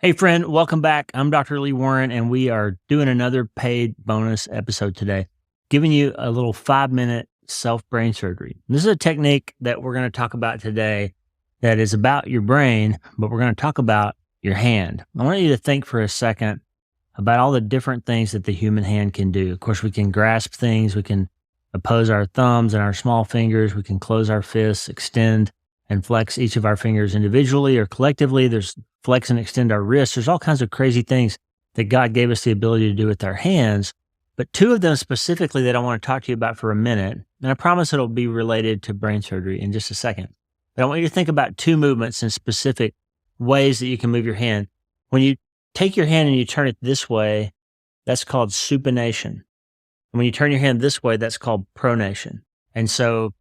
Hey, friend, welcome back. I'm Dr. Lee Warren, and we are doing another paid bonus episode today, giving you a little 5-minute self brain surgery. This is a technique that we're going to talk about today that is about your brain, but we're going to talk about your hand. I want you to think for a second about all the different things that the human hand can do. Of course, we can grasp things, we can oppose our thumbs and our small fingers, we can close our fists, extend and flex each of our fingers individually or collectively. There's flex and extend our wrists. There's all kinds of crazy things that God gave us the ability to do with our hands. But two of them specifically that I want to talk to you about for a minute, and I promise it'll be related to brain surgery in just a second. But I want you to think about two movements and specific ways that you can move your hand. When you take your hand and you turn it this way, that's called supination. And when you turn your hand this way, that's called pronation. And so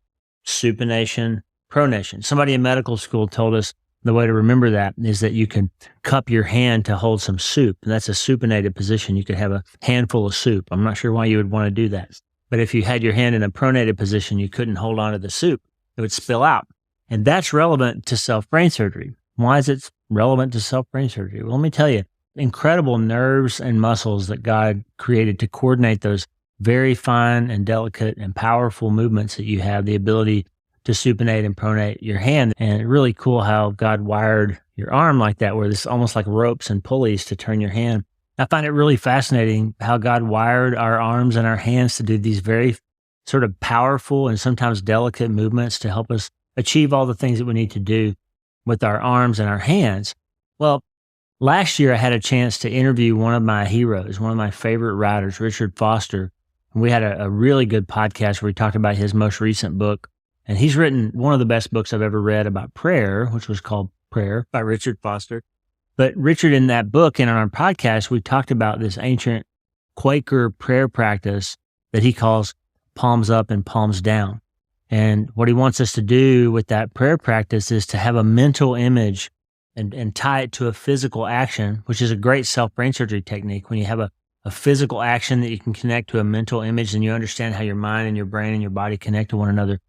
supination, pronation. Somebody in medical school told us the way to remember that is that you can cup your hand to hold some soup. And that's a supinated position. You could have a handful of soup. I'm not sure why you would want to do that. But if you had your hand in a pronated position, you couldn't hold on to the soup. It would spill out. And that's relevant to self-brain surgery. Why is it relevant to self-brain surgery? Well, let me tell you, incredible nerves and muscles that God created to coordinate those very fine and delicate and powerful movements that you have the ability to supinate and pronate your hand. And really cool how God wired your arm like that, where it's almost like ropes and pulleys to turn your hand. I find it really fascinating how God wired our arms and our hands to do these very sort of powerful and sometimes delicate movements to help us achieve all the things that we need to do with our arms and our hands. Well, last year I had a chance to interview one of my heroes, one of my favorite writers, Richard Foster. And we had a really good podcast where we talked about his most recent book. And he's written one of the best books I've ever read about prayer, which was called Prayer by Richard Foster. But Richard, in that book and on our podcast, we talked about this ancient Quaker prayer practice that he calls palms up and palms down. And what he wants us to do with that prayer practice is to have a mental image and tie it to a physical action, which is a great self-brain surgery technique. When you have a physical action that you can connect to a mental image, and you understand how your mind and your brain and your body connect to one another.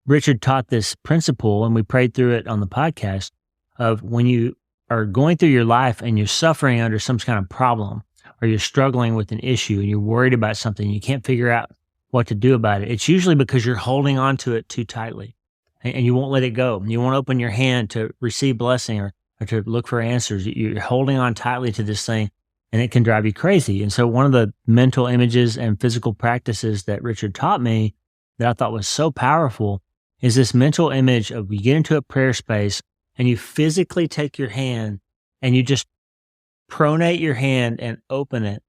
Richard taught this principle, and we prayed through it on the podcast, of when you are going through your life and you're suffering under some kind of problem, or you're struggling with an issue and you're worried about something, and you can't figure out what to do about it. It's usually because you're holding on to it too tightly and you won't let it go. You won't open your hand to receive blessing or to look for answers. You're holding on tightly to this thing, and it can drive you crazy. And so one of the mental images and physical practices that Richard taught me that I thought was so powerful is this mental image of you get into a prayer space and you physically take your hand and you just pronate your hand and open it.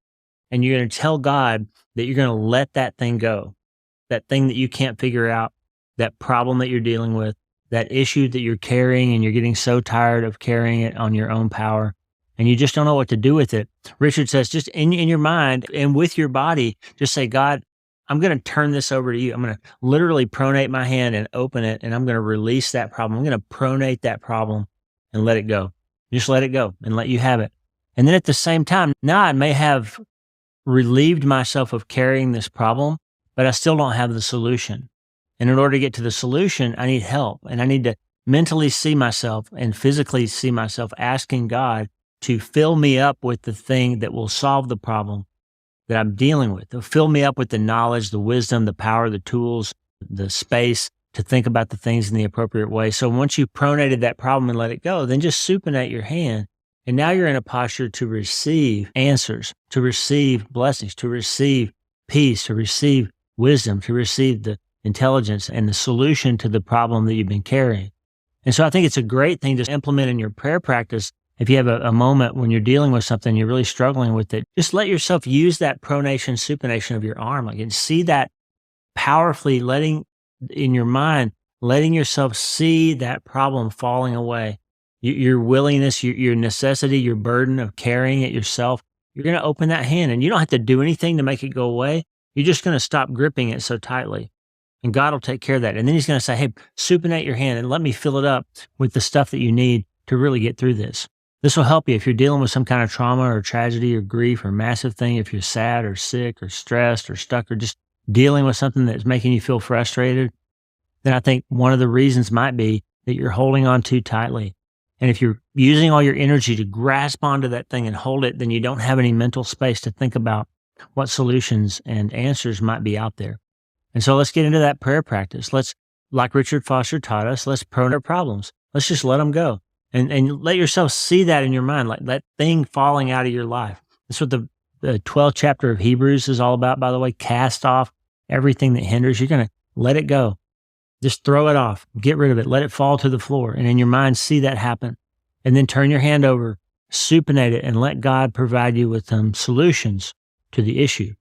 And you're going to tell God that you're going to let that thing go, that thing that you can't figure out, that problem that you're dealing with, that issue that you're carrying and you're getting so tired of carrying it on your own power. And you just don't know what to do with it. Richard says, just in your mind and with your body, just say, God, I'm going to turn this over to you. I'm going to literally pronate my hand and open it, and I'm going to release that problem. I'm going to pronate that problem and let it go. Just let it go and let you have it. And then at the same time, now I may have relieved myself of carrying this problem, but I still don't have the solution. And in order to get to the solution, I need help. And I need to mentally see myself and physically see myself asking God to fill me up with the thing that will solve the problem that I'm dealing with. They'll fill me up with the knowledge, the wisdom, the power, the tools, the space to think about the things in the appropriate way. So once you pronated that problem and let it go, then just supinate your hand. And now you're in a posture to receive answers, to receive blessings, to receive peace, to receive wisdom, to receive the intelligence and the solution to the problem that you've been carrying. And so I think it's a great thing to implement in your prayer practice. If you have a moment when you're dealing with something, you're really struggling with it, just let yourself use that pronation, supination of your arm, and see that powerfully, letting in your mind, letting yourself see that problem falling away. Your willingness, your necessity, your burden of carrying it yourself, you're going to open that hand, and you don't have to do anything to make it go away. You're just going to stop gripping it so tightly, and God will take care of that. And then he's going to say, hey, supinate your hand and let me fill it up with the stuff that you need to really get through this. This will help you if you're dealing with some kind of trauma or tragedy or grief or massive thing, if you're sad or sick or stressed or stuck or just dealing with something that's making you feel frustrated. Then I think one of the reasons might be that you're holding on too tightly. And if you're using all your energy to grasp onto that thing and hold it, then you don't have any mental space to think about what solutions and answers might be out there. And so let's get into that prayer practice. Let's, like Richard Foster taught us, let's prone our problems. Let's just let them go and let yourself see that in your mind, like that thing falling out of your life. That's what the 12th chapter of Hebrews is all about, by the way. Cast off everything that hinders. You're going to let it go. Just throw it off, get rid of it, let it fall to the floor. And in your mind, see that happen. And then turn your hand over, supinate it, and let God provide you with solutions to the issue.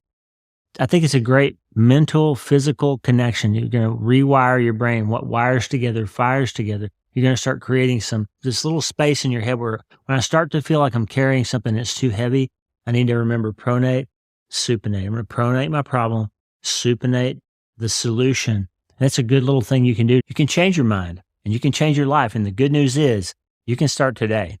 I think it's a great mental, physical connection. You're going to rewire your brain. What wires together, fires together. You're going to start creating this little space in your head where when I start to feel like I'm carrying something that's too heavy, I need to remember pronate, supinate. I'm going to pronate my problem, supinate the solution. That's a good little thing you can do. You can change your mind and you can change your life. And the good news is you can start today.